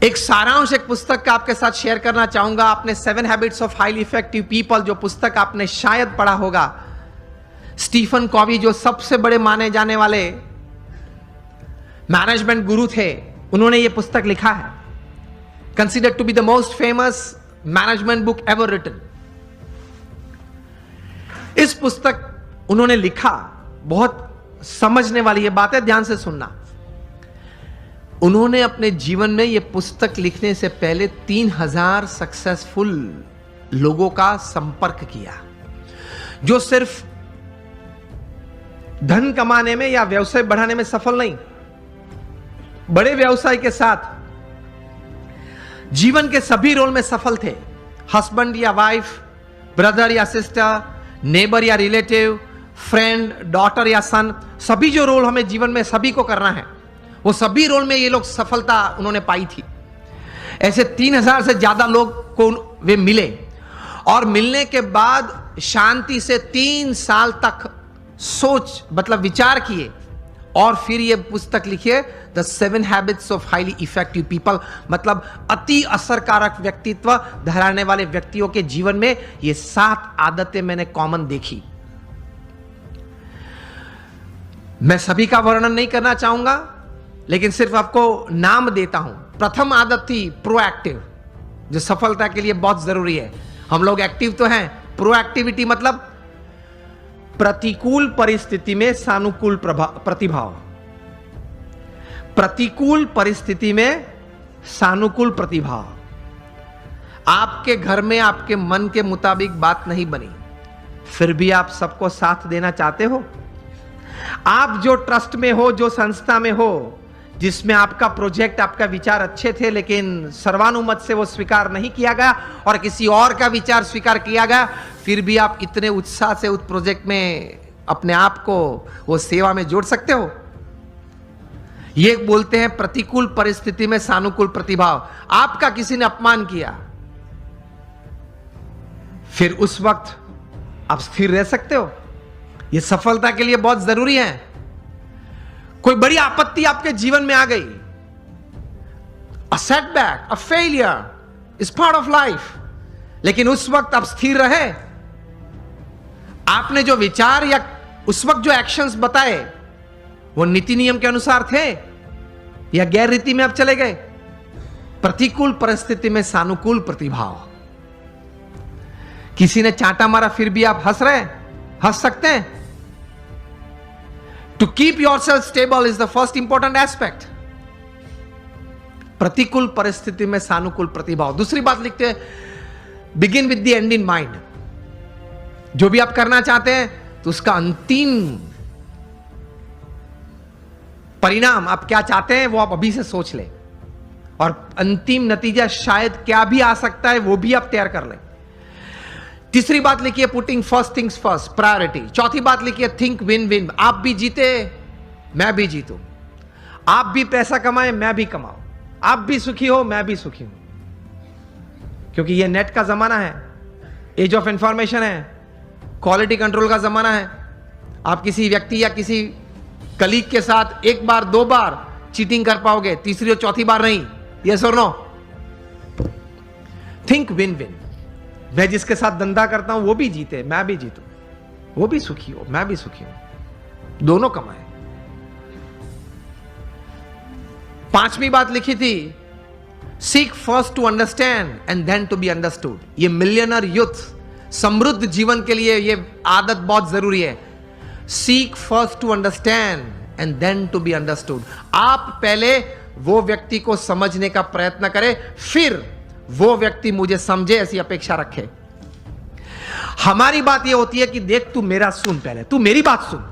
एक सारांश एक पुस्तक का आपके साथ शेयर करना चाहूंगा। आपने 7 habits of highly effective people जो पुस्तक आपने शायद पढ़ा होगा, स्टीफन कॉवी जो सबसे बड़े माने जाने वाले मैनेजमेंट गुरु थे, उन्होंने यह पुस्तक लिखा है, considered to be the most famous management book ever written. इस पुस्तक उन्होंने लिखा, बहुत समझने वाली ये बात है, ध्यान से सुनना। उन्होंने अपने जीवन में यह पुस्तक लिखने से पहले 3000 सक्सेसफुल लोगों का संपर्क किया, जो सिर्फ धन कमाने में या व्यवसाय बढ़ाने में सफल नहीं, बड़े व्यवसाय के साथ जीवन के सभी रोल में सफल थे। हस्बैंड या वाइफ, ब्रदर या सिस्टर, नेबर या रिलेटिव, फ्रेंड, डॉटर या सन, सभी जो रोल हमें जीवन में सभी को करना है, वो सभी रोल में ये लोग सफलता उन्होंने पाई थी। ऐसे 3000 से ज्यादा लोग को वे मिले, और मिलने के बाद शांति से 3 साल तक सोच मतलब विचार किए, और फिर ये पुस्तक लिखिए, the 7 habits of highly effective people. मतलब अति असरकारक व्यक्तित्व धराने वाले व्यक्तियों के जीवन में ये 7 आदतें मैंने कॉमन देखी। मैं सभी का वर्णन नहीं करना चाहूंगा, लेकिन सिर्फ आपको नाम देता हूं। प्रथम आदत थी प्रोएक्टिव, जो सफलता के लिए बहुत जरूरी है। हम लोग एक्टिव तो हैं, प्रोएक्टिविटी मतलब प्रतिकूल परिस्थिति में सानुकूल प्रतिभाव। प्रतिकूल परिस्थिति में सानुकूल प्रतिभाव। आपके घर में आपके मन के मुताबिक बात नहीं बनी, फिर भी आप सबको साथ देना चाहते हो। आप जो ट्रस्ट में हो, जो संस्था में हो, जिसमें आपका प्रोजेक्ट, आपका विचार अच्छे थे, लेकिन सर्वानुमत से वो स्वीकार नहीं किया गया और किसी और का विचार स्वीकार किया गया, फिर भी आप इतने उत्साह से उस प्रोजेक्ट में अपने आप को वो सेवा में जोड़ सकते हो। ये बोलते हैं प्रतिकूल परिस्थिति में सानुकूल प्रतिभाव। आपका किसी ने अपमान किया, फिर उस वक्त आप स्थिर रह सकते हो। यह सफलता के लिए बहुत जरूरी है। कोई बड़ी आपत्ति आपके जीवन में आ गई, a setback, a failure is part of life, लेकिन उस वक्त आप स्थिर रहे। आपने जो विचार या उस वक्त जो एक्शंस बताए वो नीति नियम के अनुसार थे या गैर रीति में आप चले गए। प्रतिकूल परिस्थिति में सानुकूल प्रतिभाव। किसी ने चांटा मारा, फिर भी आप हंस रहे, हंस सकते हैं। To keep yourself stable is the first important aspect. प्रतिकूल परिस्थिति में सानुकूल प्रतिभाव। दूसरी बात लिखते हैं, begin with the end in mind. जो भी आप करना चाहते हैं तो उसका अंतिम परिणाम आप क्या चाहते हैं वो आप अभी से सोच लें, और अंतिम नतीजा शायद क्या भी आ सकता है वो भी आप तैयार कर लें। तीसरी बात लिखिए, putting first things first, priority. चौथी बात लिखिए, थिंक विन विन। आप भी जीते, मैं भी जीतूं। आप भी पैसा कमाए, मैं भी कमाऊं। आप भी सुखी हो, मैं भी सुखी हूं। क्योंकि ये नेट का जमाना है, एज ऑफ इंफॉर्मेशन है, क्वालिटी कंट्रोल का जमाना है। आप किसी व्यक्ति या किसी कलीग के साथ 1 बार 2 बार चीटिंग कर पाओगे, तीसरी और चौथी बार नहीं। यस और नो? Think win win. मैं जिसके साथ धंधा करता हूं वो भी जीते, मैं भी जीतूं। वो भी सुखी हो, मैं भी सुखी हूं, दोनों कमाए। 5वीं बात लिखी थी, seek first to understand and then to be understood. ये मिलियनर यूथ समृद्ध जीवन के लिए ये आदत बहुत जरूरी है। Seek first to understand and then to be understood. आप पहले वो व्यक्ति को समझने का प्रयत्न करें, फिर वो व्यक्ति मुझे समझे, ऐसी अपेक्षा रखे। हमारी बात ये होती है कि देख तू मेरा सुन, पहले तू मेरी बात सुन।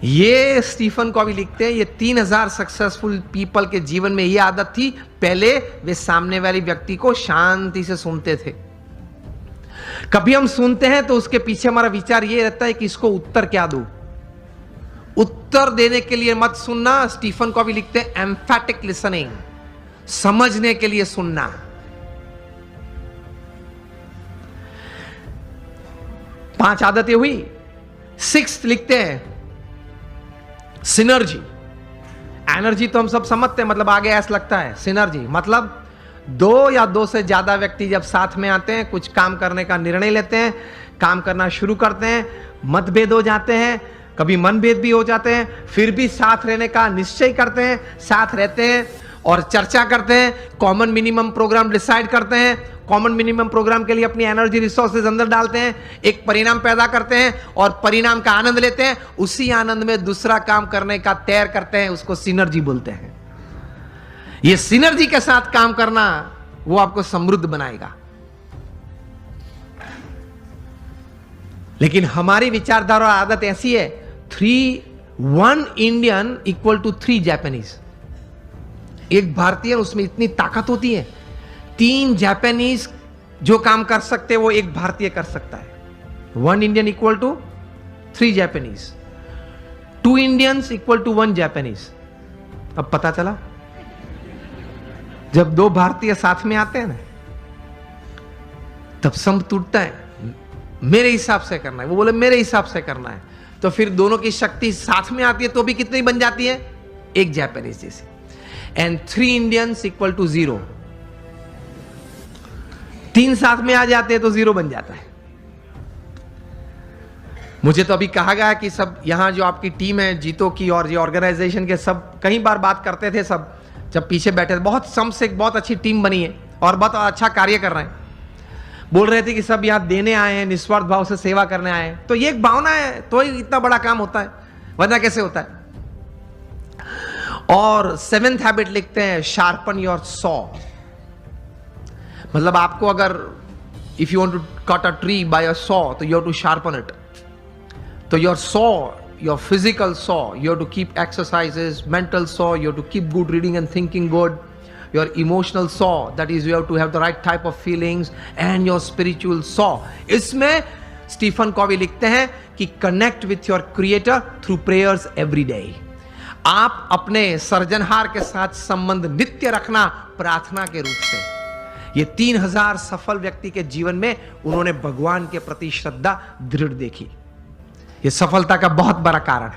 ये स्टीफन कॉवी लिखते हैं, ये 3000 सक्सेसफुल पीपल के जीवन में ये आदत थी। पहले वे सामने वाले व्यक्ति को शांति से सुनते थे। कभी हम सुनते हैं तो उसके पीछे हमारा विचार ये रहता है कि इसको उत्तर क्या दूं। उत्तर देने के लिए मत सुनना। स्टीफन कॉवी लिखते हैं, एम्फैटिक लिसनिंग, समझने के लिए सुनना। पांच आदतें हुई। 6th लिखते हैं, सिनर्जी, एनर्जी तो हम सब समझते हैं, मतलब आगे ऐसा लगता है सिनर्जी, मतलब दो या दो से ज्यादा व्यक्ति जब साथ में आते हैं, कुछ काम करने का निर्णय लेते हैं, काम करना शुरू करते हैं, मतभेद हो जाते हैं, कभी मनभेद भी हो जाते हैं, फिर भी साथ रहने का निश्चय करते हैं, साथ रहते हैं और चर्चा करते हैं, कॉमन मिनिमम प्रोग्राम डिसाइड करते हैं, कॉमन मिनिमम प्रोग्राम के लिए अपनी एनर्जी रिसोर्सेज अंदर डालते हैं, एक परिणाम पैदा करते हैं और परिणाम का आनंद लेते हैं, उसी आनंद में दूसरा काम करने का तैयार करते हैं, उसको सिनर्जी बोलते हैं। ये सिनर्जी के साथ काम करना वो आपको समृद्ध बनाएगा। लेकिन हमारी विचारधारा और आदत ऐसी है, 1 इंडियन इक्वल टू 3 जापानीज। एक भारतीय, उसमें इतनी ताकत होती है, 3 जापानीज जो काम कर सकते हैं वो एक भारतीय कर सकता है। 1 Indian equal to 3 Japanese, 2 Indians equal to 1 Japanese. अब पता चला, जब 2 भारतीय साथ में आते हैं ना, तब संघ टूटता है। मेरे हिसाब से करना है, वो बोले मेरे हिसाब से करना है, तो फिर दोनों की शक्ति साथ में आती है तो भी कितनी बन जाती है, एक जापानीज जैसी। एंड 3 इंडियंस इक्वल टू 0, 3 साथ में आ जाते हैं तो 0 बन जाता है। मुझे तो अभी कहा गया कि सब यहां जो आपकी टीम है जीतो की और ये ऑर्गेनाइजेशन के, सब कई बार बात करते थे, सब जब पीछे बैठे थे, बहुत सम से बहुत अच्छी टीम बनी है और बहुत अच्छा कार्य कर रहे हैं। बोल रहे थे कि सब यहां देने आए हैं, निस्वार्थ भाव से सेवा करने आए हैं, तो ये एक भावना है तो ही इतना बड़ा काम होता है, वरना कैसे होता है। और 7th हैबिट लिखते हैं, शार्पन योर सॉ। मतलब आपको अगर if you want to cut a tree by a saw, तो you have to sharpen it. तो your saw, your physical saw, you have to keep exercises, mental saw, you have to keep good reading and thinking good, your emotional saw, that is you have to have the right type of feelings, and your spiritual saw. इसमें Stephen Covey लिखते हैं कि connect with your creator through prayers every day. आप अपने सर्जनहार के साथ संबंध नित्य रखना प्रार्थना के रूप से। ये 3000 सफल व्यक्ति के जीवन में उन्होंने भगवान के प्रति श्रद्धा दृढ़ देखी। ये सफलता का बहुत बड़ा कारण है।